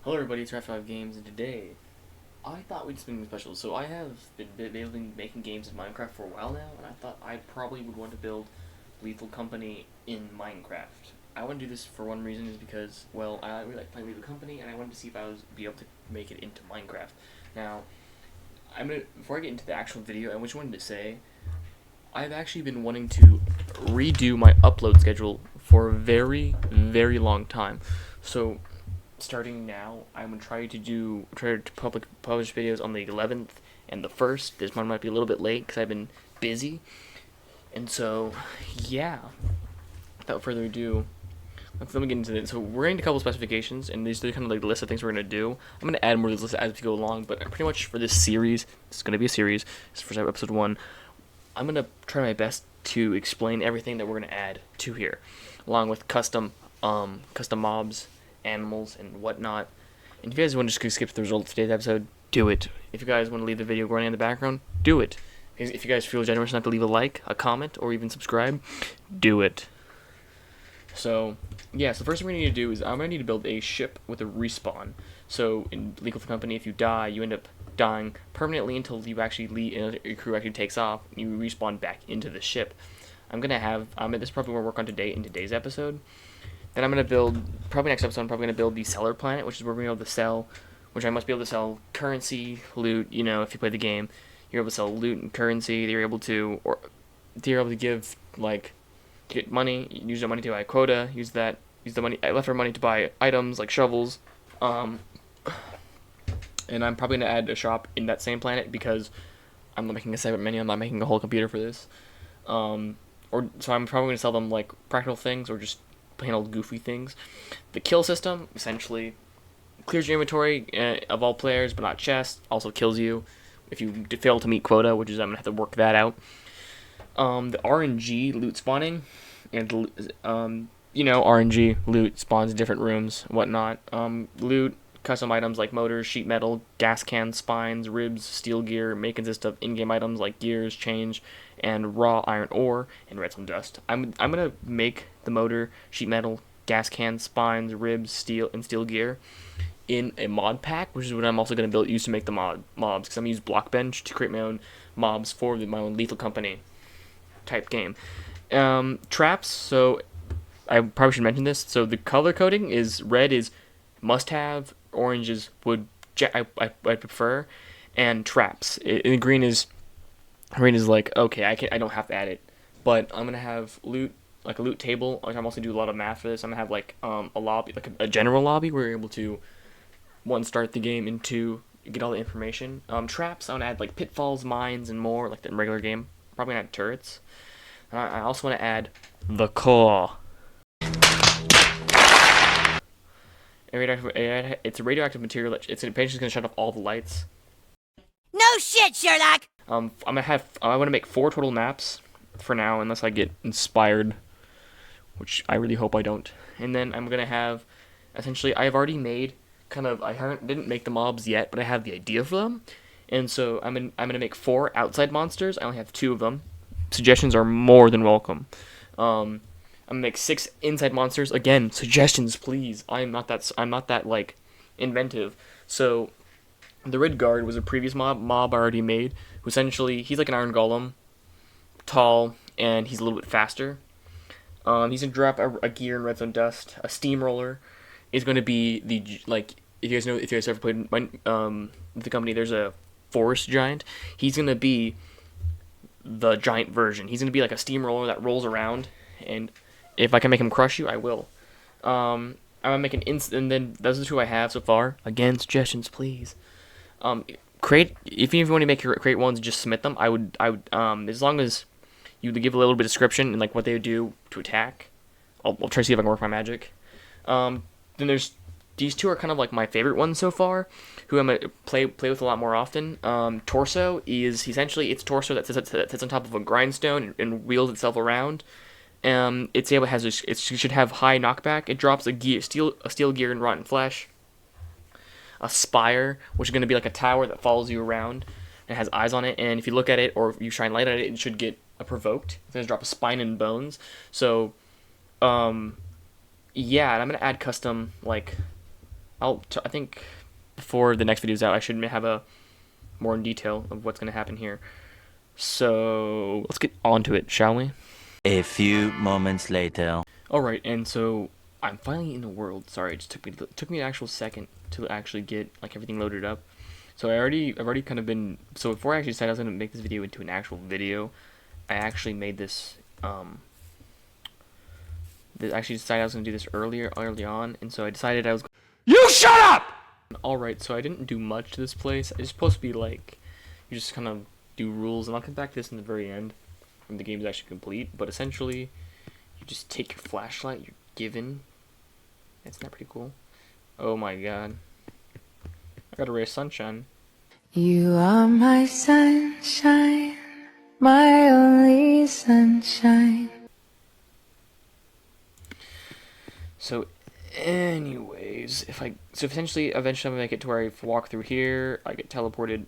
Hello everybody, it's Pt1 Games, and today I thought we'd spin special. So I have been making games in Minecraft for a while now, and I thought I probably would want to build Lethal Company in Minecraft. I want to do this for one reason is because, well, I really like playing Lethal Company, and I wanted to see if I was be able to make it into Minecraft. Now, before I get into the actual video, I just wanted to say I've actually been wanting to redo my upload schedule for a very, very long time. So starting now, I'm gonna try to publish videos on the 11th and the 1st. This one might be a little bit late because I've been busy, and so yeah. Without further ado, let me get into it. So we're into a couple specifications, and these are kind of like the list of things we're gonna do. I'm gonna add more to this list as we go along, but pretty much for this series, it's gonna be a series. This is for episode 1. I'm gonna try my best to explain everything that we're gonna add to here, along with custom mobs, animals, and whatnot. And if you guys want to just skip the results of today's episode, do it. If you guys want to leave the video running in the background, do it. If you guys feel generous enough to leave a like, a comment, or even subscribe, do it. So, yeah, so the first thing we need to do is I'm going to need to build a ship with a respawn. So, in Lethal Company, if you die, you end up dying permanently until you actually leave, and your crew actually takes off, and you respawn back into the ship. I'm going to have, this probably we'll work on today in today's episode. Then I'm going to build, probably next episode, I'm probably going to build the seller planet, which is where we're going to be able to sell, which I must be able to sell currency, loot, you know, if you play the game, you're able to sell loot and currency, you're able to give, like, get money, use that money to buy a quota, use the money, leftover money to buy items like shovels, and I'm probably going to add a shop in that same planet because I'm not making a separate menu, I'm not making a whole computer for this, so I'm probably going to sell them, like, practical things or just plain old goofy things. The kill system essentially clears your inventory of all players, but not chests. Also kills you if you fail to meet quota, which is I'm gonna have to work that out. The RNG loot spawning, and RNG loot spawns in different rooms, whatnot. Loot custom items like motors, sheet metal, gas cans, spines, ribs, steel gear may consist of in-game items like gears, change, and raw iron ore and redstone dust. I'm gonna make the motor, sheet metal, gas cans, spines, ribs, steel gear in a mod pack, which is what I'm also gonna use to make the mobs, because I'm gonna use Blockbench to create my own mobs for my own Lethal Company type game. Traps. So I probably should mention this. So the color coding is red is must have, orange is I prefer, and traps. And green is like, okay, I don't have to add it, but I'm gonna have loot, like a loot table. Like I'm also do a lot of math for this. I'm gonna have like a lobby, like a general lobby where you're able to one start the game and two get all the information. Traps. I'm gonna add like pitfalls, mines, and more like the regular game. Probably gonna add turrets. I also want to add the core. It's a radioactive material. It's just gonna shut off all the lights. No shit, Sherlock. I want to make 4 total maps for now, unless I get inspired, which I really hope I don't. And then I'm gonna have, essentially, I have already made didn't make the mobs yet, but I have the idea for them. And so I'm gonna make 4 outside monsters. I only have 2 of them. Suggestions are more than welcome. I'm gonna make 6 inside monsters. Again, suggestions, please. I'm not that like inventive. So the Red Guard was a previous mob I already made. Who essentially, he's like an iron golem, tall, and he's a little bit faster. He's gonna drop a gear and redstone dust. A steamroller is gonna be if you guys ever played the company, there's a forest giant. He's gonna be the giant version. He's gonna be like a steamroller that rolls around, and if I can make him crush you, I will. I'm gonna make and then those are the 2 I have so far. Again, suggestions, please. If you want to create ones, just submit them. I would as long as you give a little bit of description and like what they would do to attack, I'll try to see if I can work my magic. Then there's these 2 are kind of like my favorite ones so far, who I'm gonna play with a lot more often. Torso is essentially it's torso that sits on top of a grindstone and wheels itself around. It should have high knockback. It drops a steel gear and rotten flesh. A spire, which is going to be like a tower that follows you around and has eyes on it. And if you look at it or if you shine light at it, it should get provoked. It's going to drop a spine and bones. So, yeah, and I'm going to add custom, like, I think before the next video is out, I should have a more in detail of what's gonna happen here. So let's get on to it, shall we? A few moments later. Alright, and so I'm finally in a world. Sorry, it just took me an actual second to actually get like everything loaded up. So I've already kind of been, so before I actually decided I was gonna make this video into an actual video, I actually made this I actually decided I was gonna do this early on, and so I decided I was. You shut up! Alright, so I didn't do much to this place. It's supposed to be like, you just kind of do rules, and I'll come back to this in the very end when the game is actually complete, but essentially, you just take your flashlight you're given. Isn't that pretty cool? Oh my god. I got a ray of sunshine. You are my sunshine, my only sunshine. So, anyways, eventually I'm gonna make it to where I walk through here, I get teleported.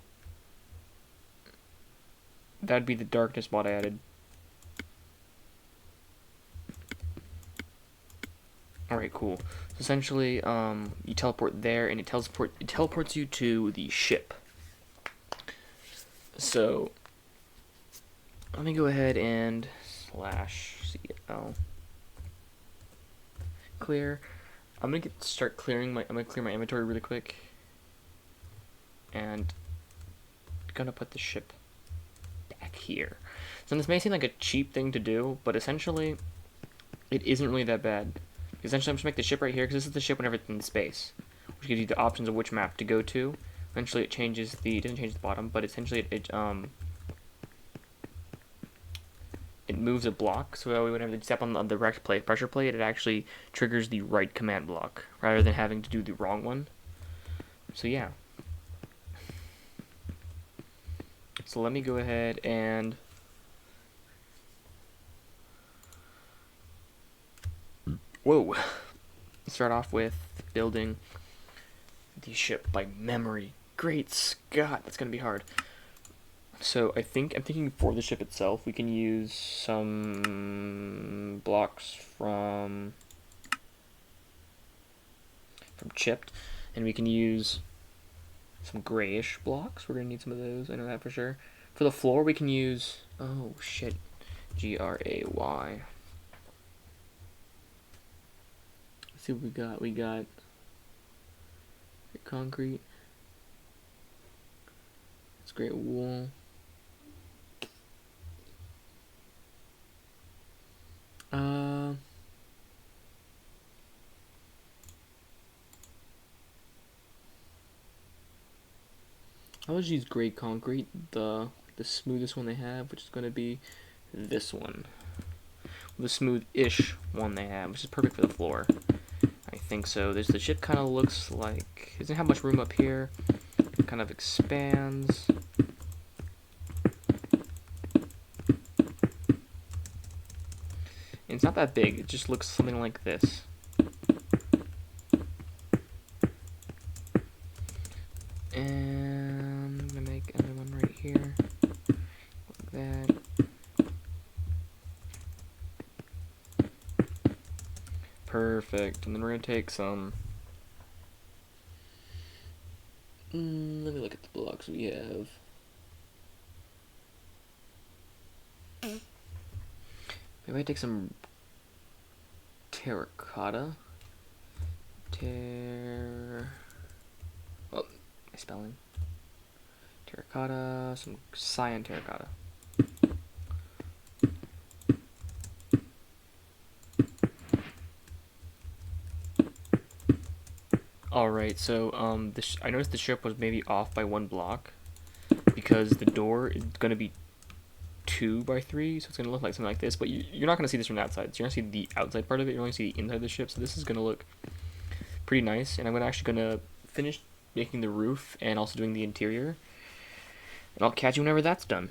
That'd be the darkness mod I added. Alright, cool. So essentially, you teleport there, and it teleports you to the ship. So, let me go ahead and /cl clear. I'm gonna start clearing I'm gonna clear my inventory really quick, and gonna put the ship back here. So this may seem like a cheap thing to do, but essentially, it isn't really that bad. Essentially, I'm just make the ship right here because this is the ship whenever it's in space, which gives you the options of which map to go to. Eventually, it doesn't change the bottom, but essentially it moves a block, so whenever you step on the correct pressure plate, it actually triggers the right command block rather than having to do the wrong one. So yeah. So let me go ahead and start off with building the ship by memory. Great Scott, that's gonna be hard. So I'm thinking for the ship itself, we can use some blocks from chipped, and we can use some grayish blocks. We're gonna need some of those. I know that for sure. For the floor, we can use GRAY. Let's see what we got. We got concrete. It's great wool. I'll just use gray concrete, the smoothest one they have, which is going to be this one. The smooth-ish one they have, which is perfect for the floor. I think so. The ship kind of looks like, it doesn't have much room up here. It kind of expands. And it's not that big, it just looks something like this. And I'm gonna make another one right here. Like that. Perfect. And then we're gonna take some. Let me look at the blocks we have. Maybe I take some terracotta. Oh, my spelling. Terracotta, some cyan terracotta. Alright, so I noticed the ship was maybe off by 1 block because the door is going to be 2 by 3, so it's going to look like something like this, but you're not going to see this from the outside, so you're going to see the outside part of it, you're only see the inside of the ship, so this is going to look pretty nice, and I'm actually going to finish making the roof and also doing the interior, and I'll catch you whenever that's done.